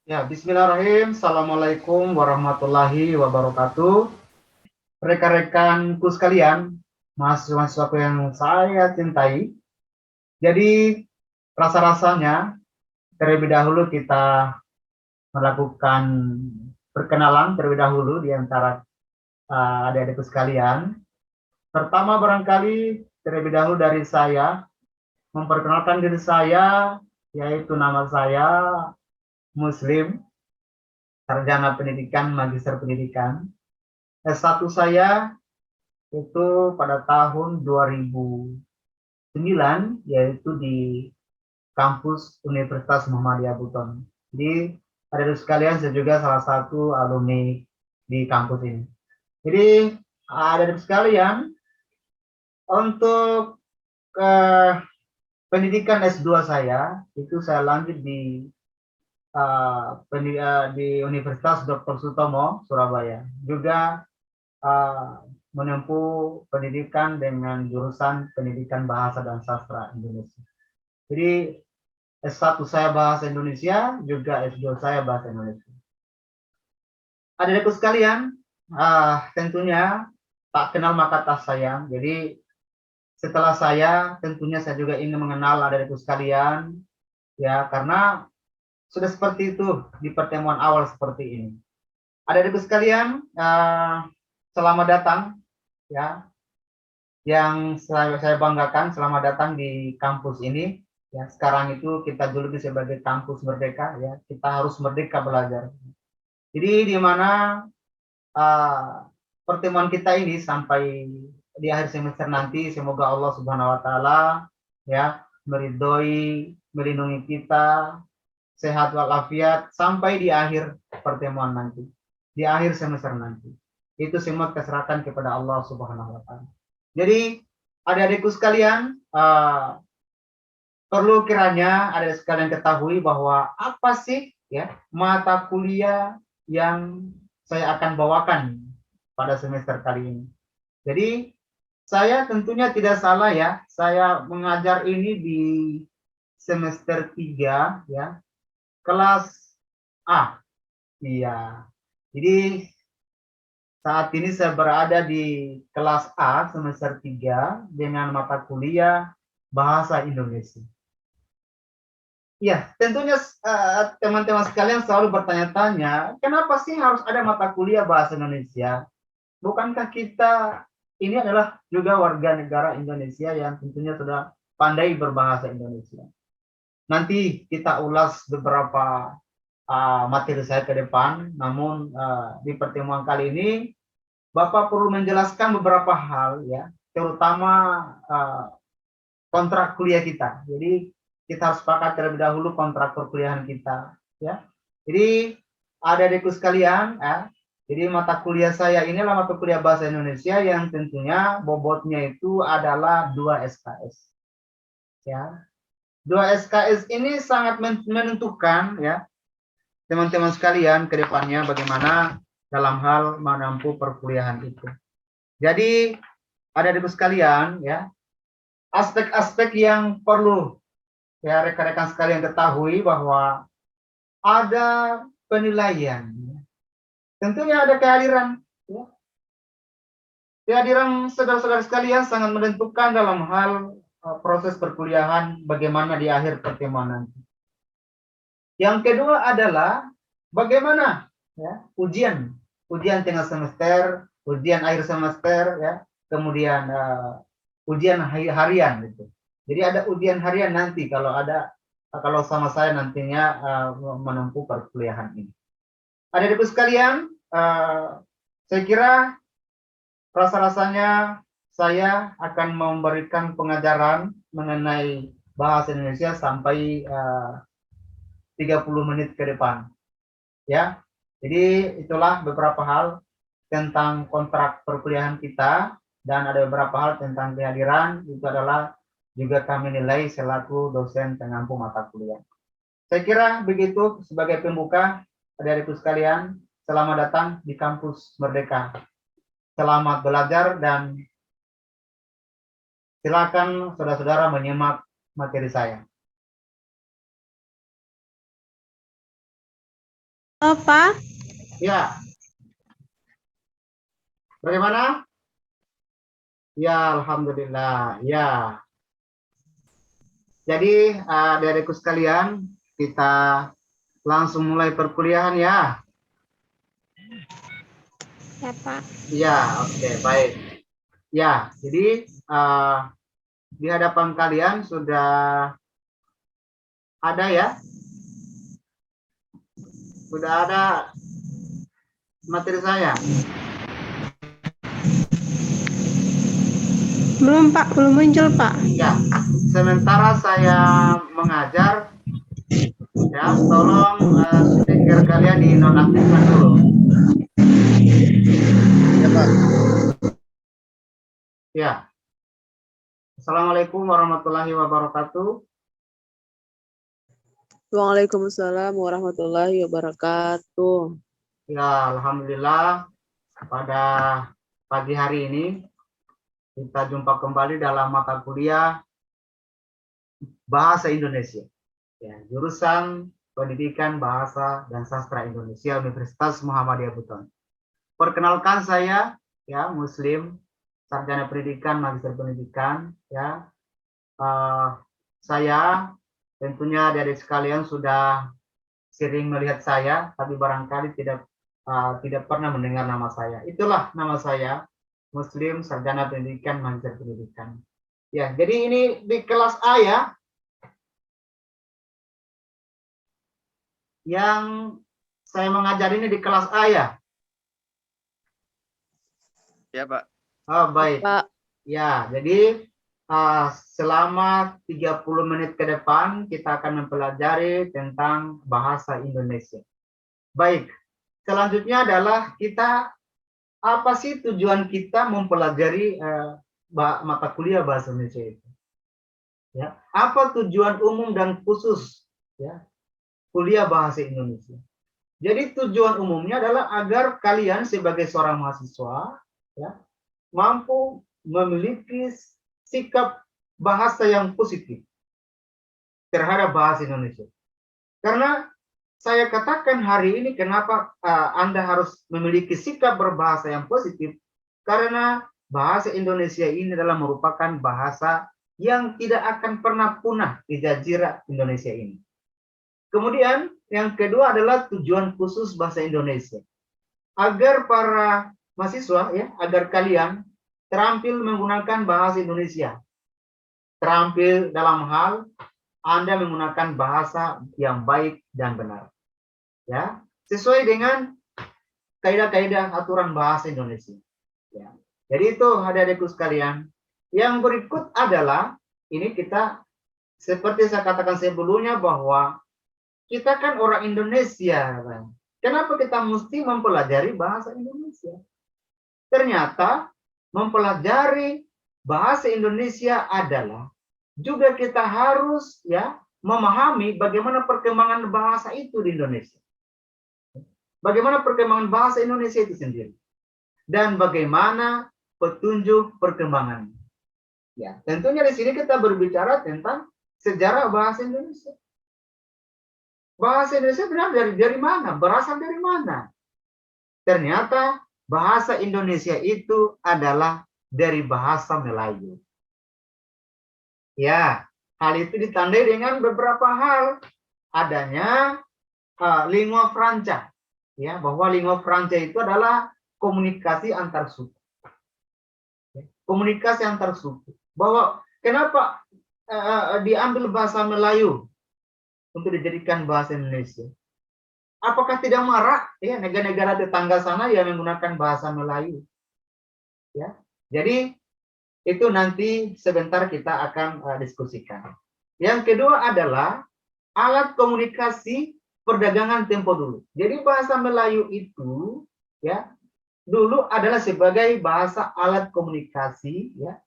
Ya, bismillahirrahmanirrahim. Assalamualaikum warahmatullahi wabarakatuh. Rekan-rekanku sekalian, mahasiswa-mahasiswaku yang saya cintai. Jadi, rasa-rasanya terlebih dahulu kita melakukan perkenalan terlebih dahulu di antara adik-adikku sekalian. Pertama barangkali terlebih dahulu dari saya, memperkenalkan diri saya, yaitu nama saya Muslim, sarjana pendidikan, magister pendidikan. S1 saya itu pada tahun 2009, yaitu di kampus Universitas Muhammadiyah Buton. Jadi ada sekalian, saya juga salah satu alumni di kampus ini. Jadi ada sekalian, untuk eh, pendidikan S2 saya itu saya lanjut di Universitas Dr. Sutomo Surabaya. Juga menempuh pendidikan dengan jurusan pendidikan bahasa dan sastra Indonesia. Jadi S1 saya bahasa Indonesia, juga S2 saya bahasa Indonesia. Adik-adikku sekalian, tentunya tak kenal maka tak sayang. Jadi setelah saya, tentunya saya juga ingin mengenal adik-adikku sekalian, ya, karena sudah seperti itu di pertemuan awal seperti ini. Adik-adikku sekalian, selamat datang, ya, yang saya banggakan, selamat datang di kampus ini. Ya, sekarang itu kita juluki sebagai kampus merdeka, ya. Kita harus merdeka belajar. Jadi di mana uh, pertemuan kita ini sampai di akhir semester nanti, semoga Allah Subhanahu wa taala, ya, meridhoi, melindungi kita, sehat walafiat sampai di akhir pertemuan nanti, di akhir semester nanti. Itu semua keserahkan kepada Allah Subhanahu wa taala. Jadi adik-adikku sekalian, perlu kiranya ada sekalian ketahui bahwa apa sih, ya, mata kuliah yang saya akan bawakan pada semester kali ini. Jadi saya tentunya tidak salah, ya, saya mengajar ini di semester 3, ya, kelas A. Iya. Jadi saat ini saya berada di kelas A semester 3 dengan mata kuliah bahasa Indonesia. Ya, tentunya teman-teman sekalian selalu bertanya-tanya, kenapa sih harus ada mata kuliah bahasa Indonesia? Bukankah kita ini adalah juga warga negara Indonesia yang tentunya sudah pandai berbahasa Indonesia? Nanti kita ulas beberapa materi saya ke depan, namun di pertemuan kali ini Bapak perlu menjelaskan beberapa hal, ya, terutama kontrak kuliah kita. Jadi kita harus sepakat terlebih dahulu kontrak perkuliahan kita, ya. Jadi adik-adikku sekalian, ya, jadi mata kuliah saya ini adalah mata kuliah bahasa Indonesia yang tentunya bobotnya itu adalah 2 SKS, ya. 2 SKS ini sangat menentukan, ya, teman-teman sekalian ke depannya bagaimana dalam hal menempuh perkuliahan itu. Jadi adik-adikku sekalian, ya, aspek-aspek yang perlu, ya, rekan-rekan sekalian ketahui bahwa ada penilaian. Tentunya ada kehadiran. Ya. Kehadiran saudara-saudara sekalian sangat menentukan dalam hal proses perkuliahan bagaimana di akhir pertemuan nanti. Yang kedua adalah bagaimana, ya, ujian tengah semester, ujian akhir semester, ya, kemudian ujian harian gitu. Jadi ada ujian harian nanti kalau sama saya nantinya menempuh perkuliahan ini. Adik-adikku sekalian, saya kira rasa-rasanya saya akan memberikan pengajaran mengenai bahasa Indonesia sampai 30 menit ke depan, ya. Jadi itulah beberapa hal tentang kontrak perkuliahan kita, dan ada beberapa hal tentang kehadiran, itu adalah juga kami nilai selaku dosen pengampu mata kuliah. Saya kira begitu sebagai pembuka. Adik-adikku sekalian, selamat datang di kampus Merdeka. Selamat belajar dan silakan saudara-saudara menyimak materi saya. Pak. Ya, bagaimana? Ya, alhamdulillah. Ya, jadi adik-adikku sekalian, kita langsung mulai perkuliahan ya. Ya, Pak. Ya, oke, baik. Ya, jadi di hadapan kalian sudah ada ya, sudah ada materi saya. Belum, Pak. Belum muncul, Pak. Ya, sementara saya mengajar, ya, tolong speaker kalian dinonaktifkan dulu. Ya, Pak. Ya. Assalamualaikum warahmatullahi wabarakatuh. Waalaikumsalam warahmatullahi wabarakatuh. Ya, alhamdulillah pada pagi hari ini kita jumpa kembali dalam mata kuliah Bahasa Indonesia. Ya, jurusan Pendidikan Bahasa dan Sastra Indonesia Universitas Muhammadiyah Buton. Perkenalkan saya ya Muslim, sarjana pendidikan, magister pendidikan ya. Saya tentunya dari sekalian sudah sering melihat saya, tapi barangkali tidak pernah mendengar nama saya. Itulah nama saya, Muslim, sarjana pendidikan, magister pendidikan. Ya, jadi ini di kelas A ya, yang saya mengajar ini di kelas A ya. Ya, Pak. Oh, baik. Pak. Ya, jadi selama 30 menit ke depan kita akan mempelajari tentang bahasa Indonesia. Baik, selanjutnya adalah kita apa sih tujuan kita mempelajari mata kuliah bahasa Indonesia itu? Ya, apa tujuan umum dan khusus ya kuliah bahasa Indonesia? Jadi tujuan umumnya adalah agar kalian sebagai seorang mahasiswa ya mampu memiliki sikap bahasa yang positif terhadap bahasa Indonesia. Karena saya katakan hari ini kenapa Anda harus memiliki sikap berbahasa yang positif, karena bahasa Indonesia ini adalah merupakan bahasa yang tidak akan pernah punah di jazirah Indonesia ini. Kemudian yang kedua adalah tujuan khusus bahasa Indonesia. Agar para mahasiswa ya, agar kalian terampil menggunakan bahasa Indonesia. Terampil dalam hal Anda menggunakan bahasa yang baik dan benar. Ya, sesuai dengan kaidah-kaidah aturan bahasa Indonesia. Ya. Jadi itu adik-adikku sekalian. Yang berikut adalah ini kita seperti saya katakan sebelumnya bahwa kita kan orang Indonesia, kan? Kenapa kita mesti mempelajari bahasa Indonesia? Ternyata mempelajari bahasa Indonesia adalah juga kita harus ya memahami bagaimana perkembangan bahasa itu di Indonesia. Bagaimana perkembangan bahasa Indonesia itu sendiri. Dan bagaimana petunjuk perkembangannya. Ya, tentunya di sini kita berbicara tentang sejarah bahasa Indonesia. Bahasa Indonesia benar dari mana? Berasal dari mana? Ternyata bahasa Indonesia itu adalah dari bahasa Melayu. Ya, hal itu ditandai dengan beberapa hal. Adanya lingua franca. Ya, bahwa lingua franca itu adalah komunikasi antar suku. Komunikasi antar suku. Bahwa kenapa diambil bahasa Melayu untuk dijadikan bahasa Indonesia? Apakah tidak marak ya negara-negara tetangga sana yang menggunakan bahasa Melayu? Ya, jadi itu nanti sebentar kita akan diskusikan. Yang kedua adalah alat komunikasi perdagangan tempo dulu. Jadi bahasa Melayu itu ya dulu adalah sebagai bahasa alat komunikasi ya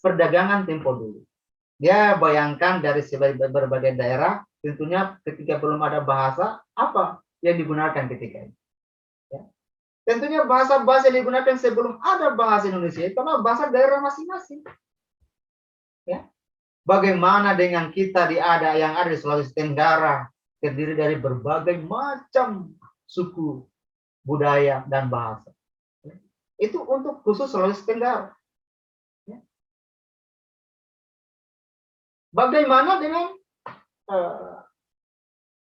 perdagangan tempo dulu. Ya bayangkan dari berbagai daerah tentunya ketika belum ada bahasa apa yang digunakan ketika itu. Ya. Tentunya bahasa-bahasa yang digunakan sebelum ada bahasa Indonesia itu adalah bahasa daerah masing-masing. Ya. Bagaimana dengan kita yang ada di Sulawesi Tenggara, terdiri dari berbagai macam suku, budaya, dan bahasa. Itu untuk khusus Sulawesi Tenggara. Bagaimana dengan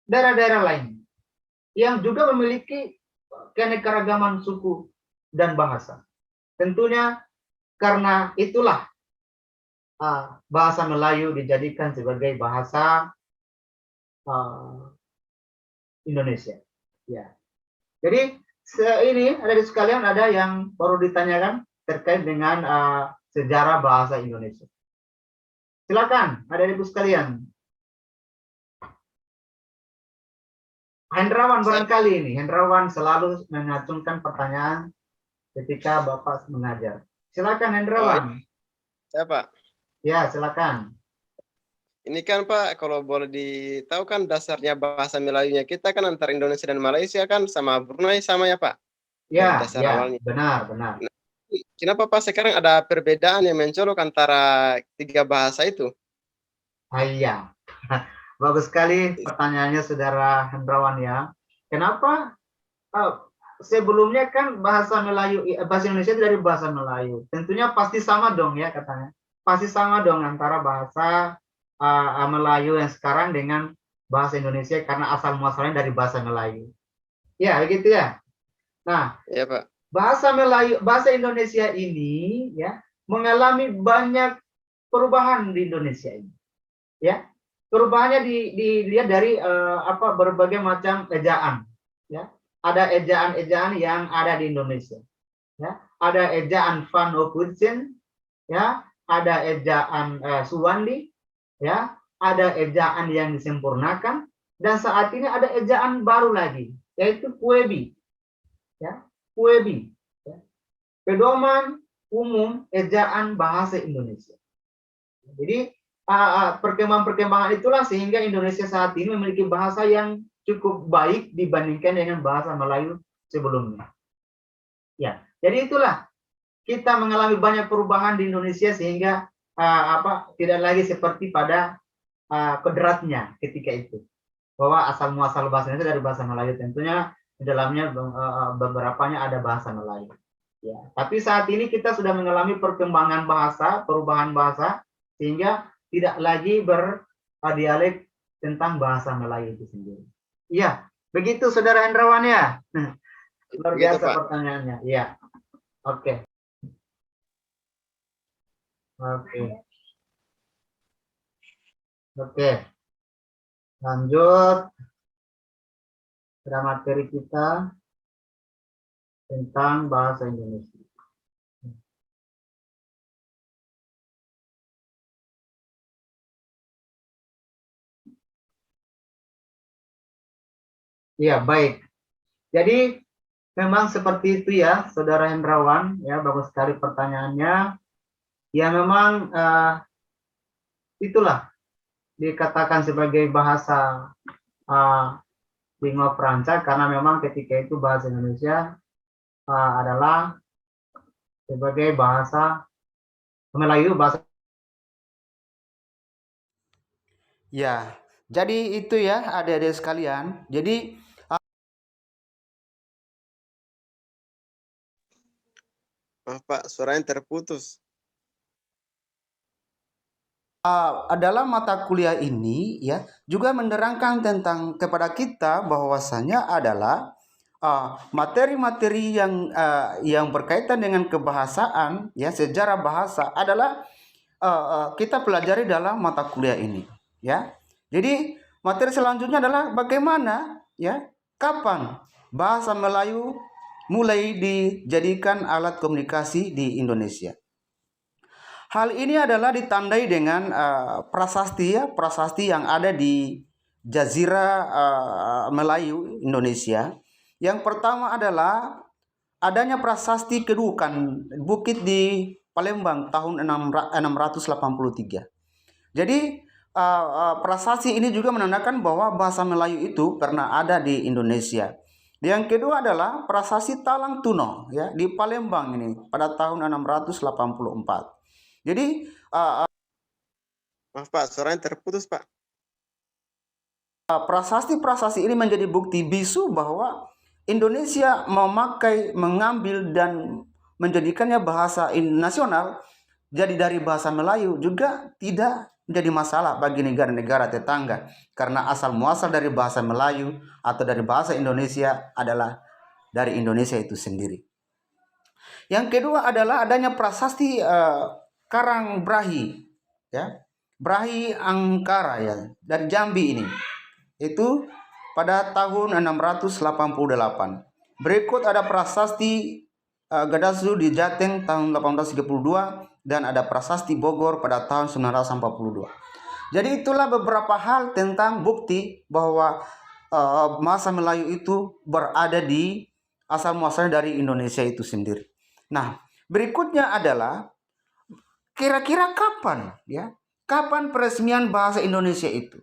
daerah-daerah lain yang juga memiliki keanekaragaman suku dan bahasa? Tentunya karena itulah bahasa Melayu dijadikan sebagai bahasa Indonesia. Ya. Jadi ini ada di sekalian ada yang perlu ditanyakan terkait dengan sejarah bahasa Indonesia. Silakan, ada ibu sekalian. Hendrawan barangkali ini. Hendrawan selalu mengacungkan pertanyaan ketika Bapak mengajar. Silakan Hendrawan. Ya Pak. Ya, silakan. Ini kan Pak, kalau boleh ditahu kan dasarnya bahasa Melayunya kita kan antara Indonesia dan Malaysia kan sama Brunei sama ya Pak? Ya, dasar ya, awalnya. benar. Kenapa Pak sekarang ada perbedaan yang mencolok antara tiga bahasa itu? Iya. Bagus sekali pertanyaannya Saudara Hendrawan ya. Kenapa sebelumnya kan bahasa Melayu, bahasa Indonesia itu dari bahasa Melayu. Tentunya pasti sama dong ya katanya. Pasti sama dong antara bahasa Melayu yang sekarang dengan bahasa Indonesia karena asal muasalnya dari bahasa Melayu. Ya, begitu ya. Nah, ya Pak. Bahasa Melayu, bahasa Indonesia ini ya mengalami banyak perubahan di Indonesia ini. Ya, perubahannya dilihat dari berbagai macam ejaan. Ya, ada ejaan-ejaan yang ada di Indonesia. Ya, ada ejaan Van Ophuijsen, ya, ada ejaan Suwandi, ya, ada ejaan yang disempurnakan, dan saat ini ada ejaan baru lagi, yaitu Puebi. Ya, Puebi, ya. Pedoman umum ejaan bahasa Indonesia. Jadi perkembangan-perkembangan itulah sehingga Indonesia saat ini memiliki bahasa yang cukup baik dibandingkan dengan bahasa Melayu sebelumnya. Ya, jadi itulah kita mengalami banyak perubahan di Indonesia sehingga tidak lagi seperti pada kodratnya ketika itu, bahwa asal muasal bahasa Indonesia dari bahasa Melayu. Tentunya di dalamnya beberapanya ada bahasa Melayu. Ya, tapi saat ini kita sudah mengalami perkembangan bahasa, perubahan bahasa, sehingga tidak lagi berdialek tentang bahasa Melayu itu sendiri. Iya, begitu Saudara Hendrawan ya. Luar biasa Pak pertanyaannya. Iya. Oke. Lanjut pada materi kita tentang bahasa Indonesia. Iya, baik. Jadi memang seperti itu ya, Saudara Hendrawan, ya bagus sekali pertanyaannya. Ya memang itulah dikatakan sebagai bahasa lingua franca karena memang ketika itu bahasa Indonesia adalah sebagai bahasa Melayu, bahasa. Ya, jadi itu ya adik-adik sekalian. Jadi Pak, suaranya terputus. dalam mata kuliah ini ya juga menerangkan tentang kepada kita bahwasanya adalah materi-materi yang berkaitan dengan kebahasaan ya sejarah bahasa adalah kita pelajari dalam mata kuliah ini ya. Jadi materi selanjutnya adalah bagaimana ya kapan bahasa Melayu mulai dijadikan alat komunikasi di Indonesia. Hal ini adalah ditandai dengan prasasti yang ada di Jazirah Melayu Indonesia. Yang pertama adalah adanya prasasti Kedukan Bukit di Palembang tahun 683. Jadi prasasti ini juga menandakan bahwa bahasa Melayu itu pernah ada di Indonesia. Yang kedua adalah prasasti Talang Tuno ya di Palembang ini pada tahun 684. Jadi Maaf Pak, suaranya terputus Pak. prasasti-prasasti ini menjadi bukti bisu bahwa Indonesia mengambil dan menjadikannya bahasa nasional. Jadi dari bahasa Melayu juga tidak menjadi masalah bagi negara-negara tetangga, karena asal muasal dari bahasa Melayu atau dari bahasa Indonesia adalah dari Indonesia itu sendiri. Yang kedua adalah adanya prasasti Karang Brahi, ya, Brahi Angkara, ya, dari Jambi ini. Itu pada tahun 688. Berikut ada prasasti Gadasu di Jateng tahun 1832 dan ada prasasti Bogor pada tahun 1942. Jadi itulah beberapa hal tentang bukti bahwa bahasa Melayu itu berada di asal muasalnya dari Indonesia itu sendiri. Nah, berikutnya adalah kira-kira kapan, ya? Kapan peresmian bahasa Indonesia itu?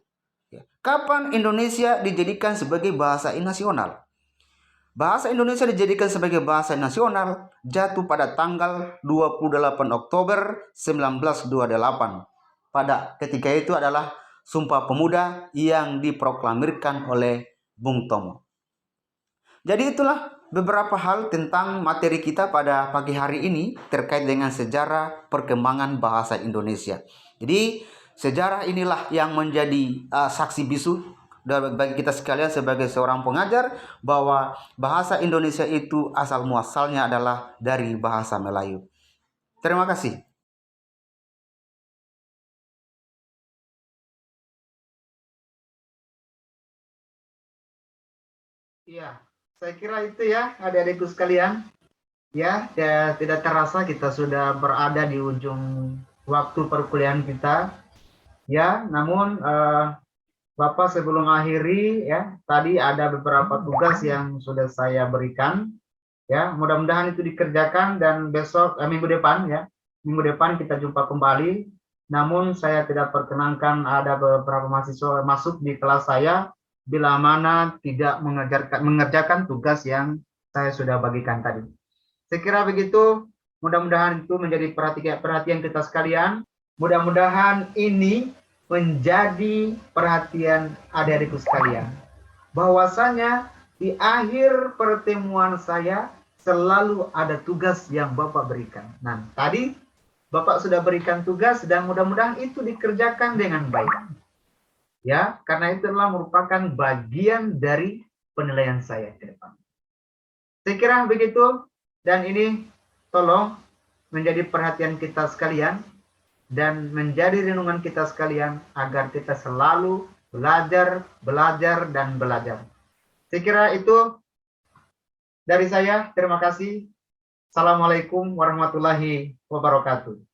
Kapan Indonesia dijadikan sebagai bahasa nasional? Bahasa Indonesia dijadikan sebagai bahasa nasional jatuh pada tanggal 28 Oktober 1928. Pada ketika itu adalah Sumpah Pemuda yang diproklamirkan oleh Bung Tomo. Jadi itulah beberapa hal tentang materi kita pada pagi hari ini terkait dengan sejarah perkembangan bahasa Indonesia. Jadi sejarah inilah yang menjadi saksi bisu bagi kita sekalian sebagai seorang pengajar bahwa bahasa Indonesia itu asal muasalnya adalah dari bahasa Melayu. Terima kasih. Iya, saya kira itu ya, adik-adikku sekalian. Ya, tidak terasa kita sudah berada di ujung waktu perkuliahan kita. Ya, namun Bapak sebelum akhiri ya, tadi ada beberapa tugas yang sudah saya berikan. Ya, mudah-mudahan itu dikerjakan dan besok minggu depan ya, minggu depan kita jumpa kembali. Namun saya tidak perkenankan ada beberapa mahasiswa masuk di kelas saya bila mana tidak mengerjakan tugas yang saya sudah bagikan tadi. Saya kira begitu. Mudah-mudahan itu menjadi perhatian kita sekalian. Mudah-mudahan ini menjadi perhatian adik-adikku sekalian, bahwasanya di akhir pertemuan saya selalu ada tugas yang Bapak berikan. Nah, tadi Bapak sudah berikan tugas dan mudah-mudahan itu dikerjakan dengan baik. Ya, karena itu adalah merupakan bagian dari penilaian saya ke depan. Saya kira begitu, dan ini tolong menjadi perhatian kita sekalian dan menjadi renungan kita sekalian agar kita selalu belajar, dan belajar. Saya kira itu dari saya. Terima kasih. Assalamualaikum warahmatullahi wabarakatuh.